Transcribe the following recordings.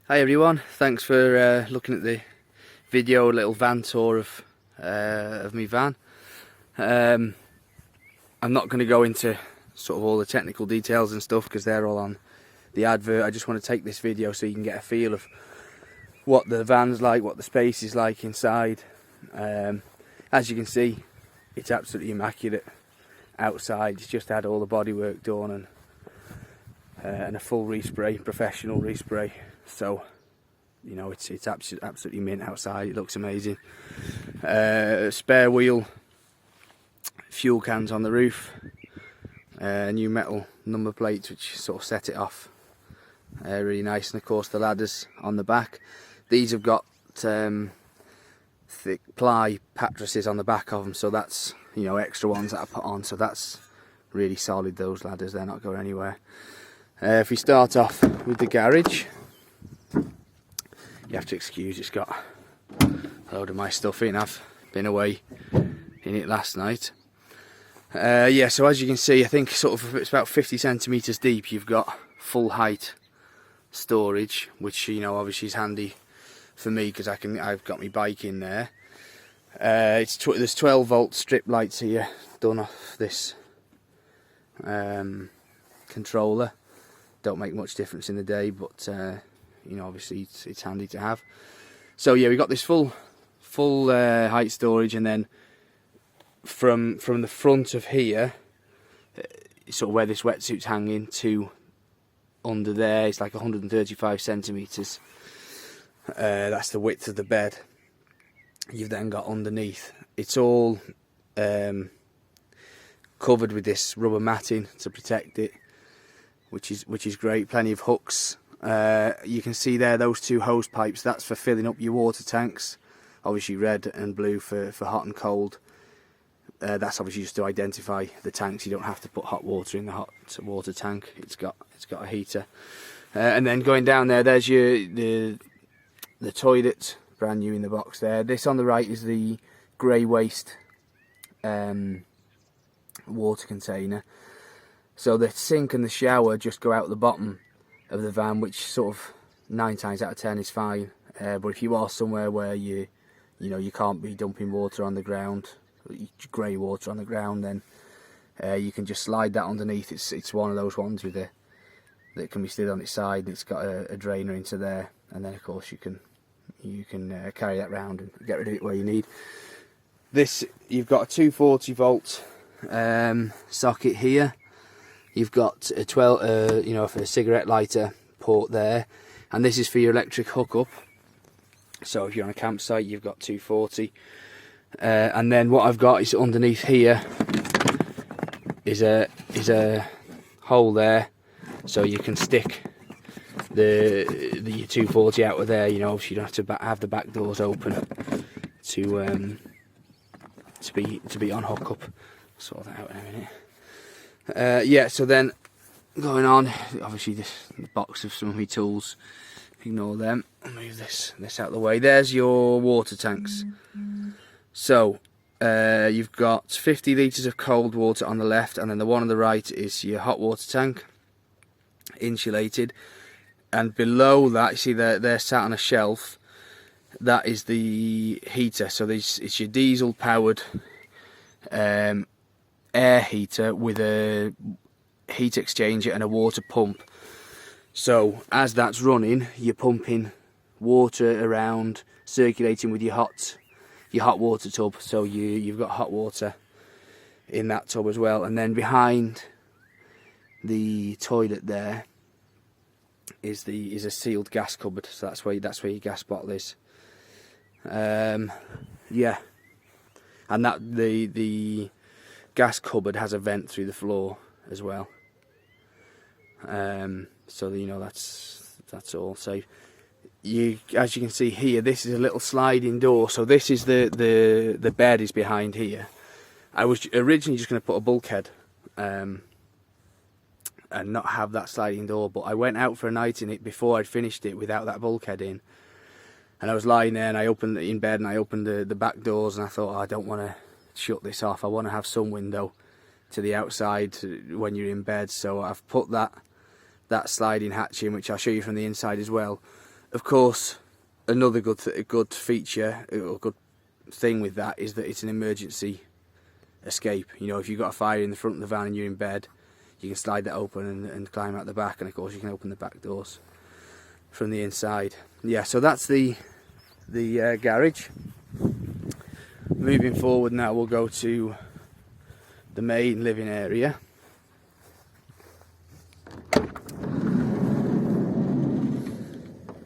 Hi everyone, thanks for looking at the video, a little van tour of my van. I'm not going to go into sort of all the technical details and stuff because they're all on the advert. I just want to take this video so you can get a feel of what the van's like, what the space is like inside. As you can see, it's absolutely immaculate outside. It's just had all the bodywork done and a full respray, professional respray. So, you know, it's absolutely mint outside. It looks amazing. Spare wheel, fuel cans on the roof, new metal number plates which sort of set it off. Really nice, and of course the ladders on the back. These have got thick ply mattresses on the back of them, so that's, you know, extra ones that I put on. So that's really solid. Those ladders, they're not going anywhere. If we start off with the garage. You have to excuse, it's got a load of my stuff in. I've been away in it last night. Yeah, so as you can see, I think sort of it's about 50 centimeters deep. You've got full height storage, which, you know, obviously is handy for me because I've got my bike in there. There's 12 volt strip lights here done off this controller. Don't make much difference in the day, but you know, obviously it's handy to have. So yeah, we got this full height storage, and then from the front of here, sort of where this wetsuit's hanging, to under there, it's like 135 centimeters. That's the width of the bed. You've then got underneath, it's all covered with this rubber matting to protect it, which is great. Plenty of hooks. You can see there those two hose pipes, that's for filling up your water tanks, obviously red and blue for hot and cold. That's obviously just to identify the tanks. You don't have to put hot water in the hot water tank. It's got a heater. And then going down there, there's the toilet, brand new in the box there. This on the right is the grey waste water container. So the sink and the shower just go out the bottom of the van, which sort of 9 times out of 10 is fine. But if you are somewhere where you can't be dumping water on the ground, grey water on the ground, then you can just slide that underneath. It's one of those ones with that can be slid on its side. It's got a drainer into there, and then of course you can carry that round and get rid of it where you need. This, you've got a 240 volt socket here. You've got a 12, for a cigarette lighter port there, and this is for your electric hookup. So if you're on a campsite, you've got 240. And then what I've got is underneath here is a hole there, so you can stick the 240 out of there. You know, so you don't have to have the back doors open to be on hookup. Sort that out in a minute. Yeah, so then going on, obviously this box of some of my tools, ignore them. I'll move this out of the way. There's your water tanks. So you've got 50 litres of cold water on the left, and then the one on the right is your hot water tank, insulated. And below that, you see they're sat on a shelf. That is the heater. So it's your diesel powered air heater with a heat exchanger and a water pump. So as that's running, you're pumping water around, circulating with your hot water tub. So you've got hot water in that tub as well. And then behind the toilet there is a sealed gas cupboard. So that's where your gas bottle is. Yeah, and that the gas cupboard has a vent through the floor as well. So you know that's all. So as you can see here, this is a little sliding door. So this is the bed is behind here. I was originally just going to put a bulkhead and not have that sliding door, but I went out for a night in it before I'd finished it without that bulkhead in. And I was lying there and I opened in bed and I opened the back doors, and I thought, oh, I don't want to shut this off. I want to have some window to the outside when you're in bed. So I've put that sliding hatch in, which I'll show you from the inside as well, of course, another good feature or good thing with that is that it's an emergency escape. You know, if you've got a fire in the front of the van and you're in bed, you can slide that open and climb out the back, and of course you can open the back doors from the inside. Yeah, so that's the garage. Moving forward now, we'll go to the main living area.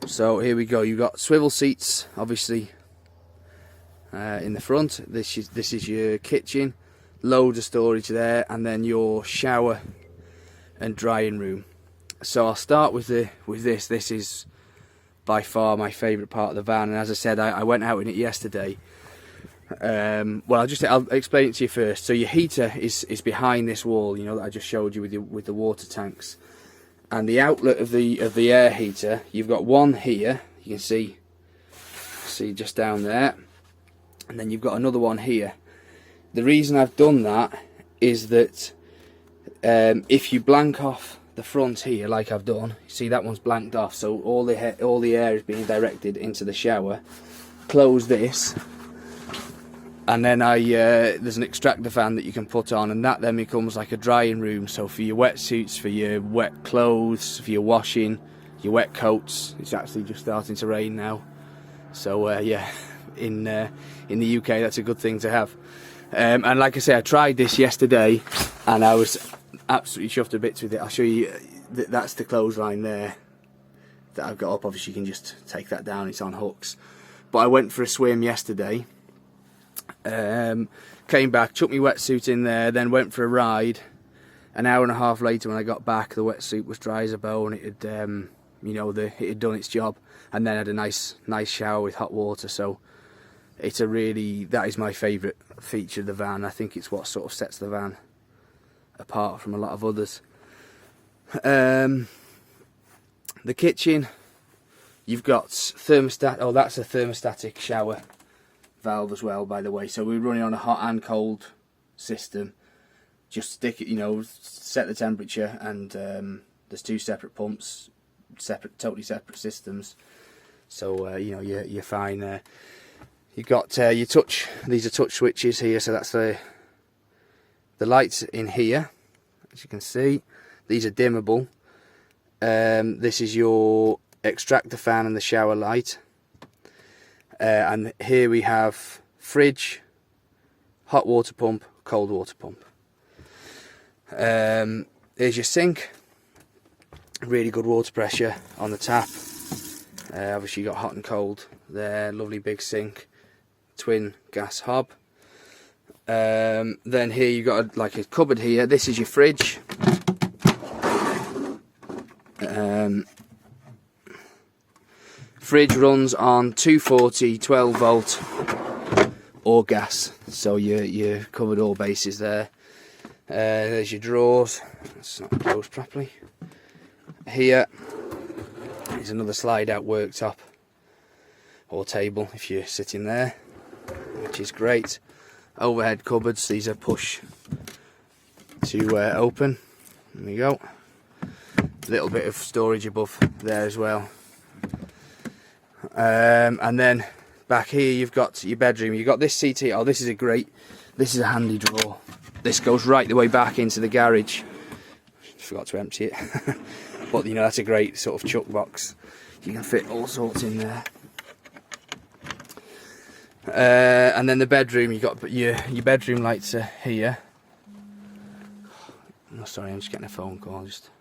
So here we go. You've got swivel seats, obviously, in the front. This is your kitchen, loads of storage there, and then your shower and drying room. So I'll start with this. This is by far my favourite part of the van, and as I said, I went out in it yesterday. Well, I'll explain it to you first. So your heater is behind this wall, you know, that I just showed you with the water tanks, and the outlet of the air heater, you've got one here. You can see just down there, and then you've got another one here. The reason I've done that is that if you blank off the front here, like I've done, you see that one's blanked off, so all the air is being directed into the shower. Close this, and then there's an extractor fan that you can put on, and that then becomes like a drying room. So for your wetsuits, for your wet clothes, for your washing, your wet coats. It's actually just starting to rain now, so yeah, in the UK that's a good thing to have. And like I say, I tried this yesterday and I was absolutely chuffed to bits with it. I'll show you, that's the clothesline there that I've got up. Obviously you can just take that down, it's on hooks. But I went for a swim yesterday, came back, chucked my wetsuit in there, then went for a ride. An hour and a half later when I got back, the wetsuit was dry as a bone. It had, you know, it had done its job, and then had a nice shower with hot water. So it's that is my favourite feature of the van. I think it's what sort of sets the van apart from a lot of others. The kitchen, you've got thermostat. Oh, that's a thermostatic shower valve as well, by the way. So we're running on a hot and cold system. Just stick it, you know, set the temperature, and there's two separate pumps, totally separate systems. So you know, you're fine there. You've got your touch. These are touch switches here. So that's the lights in here, as you can see. These are dimmable. This is your extractor fan and the shower light. And here we have fridge, hot water pump, cold water pump. There's your sink. Really good water pressure on the tap. Obviously you got hot and cold there. Lovely big sink. Twin gas hob. Then here you got like a cupboard here. This is your fridge. Fridge runs on 240 12 volt or gas, so you covered all bases there. There's your drawers. It's not closed properly. Here is another slide out worktop or table if you're sitting there, which is great. Overhead cupboards, these are push to open. There we go. A little bit of storage above there as well. And then back here you've got your bedroom. You've got this seat here. Oh, this is a handy drawer. This goes right the way back into the garage. Forgot to empty it. But you know, that's a great sort of chuck box. You can fit all sorts in there. And then the bedroom, you've got your bedroom lights are here. Oh, sorry, I'm just getting a phone call. Just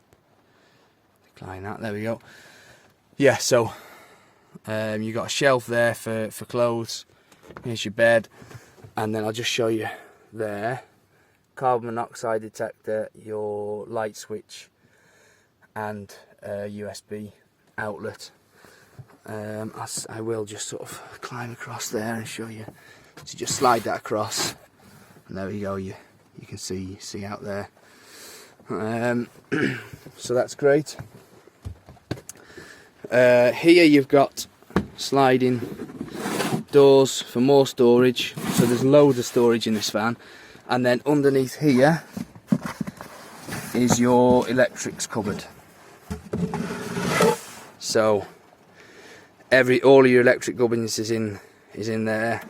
decline that. There we go. Yeah, so you've got a shelf there for clothes. Here's your bed, and then I'll just show you there. Carbon monoxide detector, your light switch, and USB outlet. I will just sort of climb across there and show you. So just slide that across, and there we go. You can see out there. So that's great. Here you've got sliding doors for more storage. So there's loads of storage in this van. And then underneath here is your electrics cupboard. So all of your electric gubbins is in there.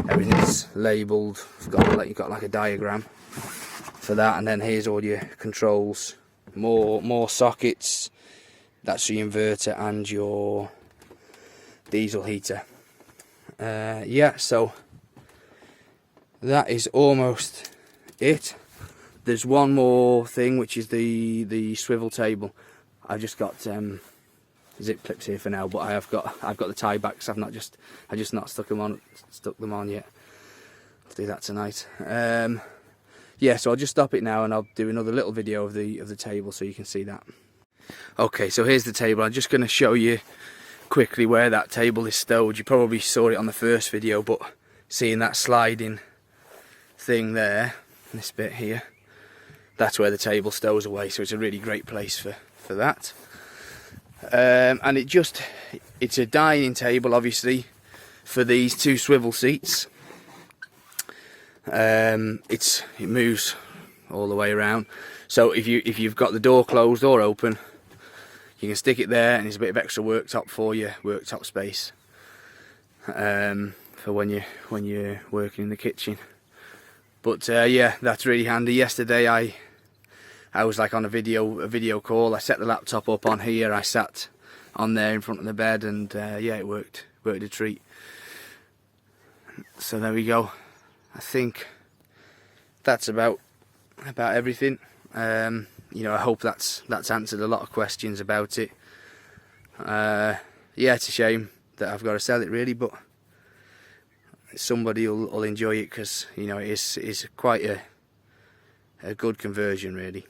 Everything's labelled. You've got like a diagram for that, and then here's all your controls. More sockets. That's your inverter and your diesel heater. Yeah, so that is almost it. There's one more thing, which is the swivel table. I've just got zip clips here for now, but I've got the tie backs. I've just not stuck them on yet. I'll do that tonight. Yeah, so I'll just stop it now, and I'll do another little video of the table so you can see that. Okay, so here's the table. I'm just going to show you quickly where that table is stowed. You probably saw it on the first video, but seeing that sliding thing there, this bit here, that's where the table stows away. So it's a really great place for that. And it's a dining table, obviously, for these two swivel seats. It moves all the way around, so if you've got the door closed or open, you can stick it there, and it's a bit of extra worktop for you, worktop space, for when you're working in the kitchen. But yeah, that's really handy. Yesterday I was like on a video call. I set the laptop up on here. I sat on there in front of the bed, and yeah, it worked a treat. So there we go. I think that's about everything. You know, I hope that's answered a lot of questions about it. Yeah, it's a shame that I've got to sell it, really, but somebody will enjoy it, because you know it is quite a good conversion, really.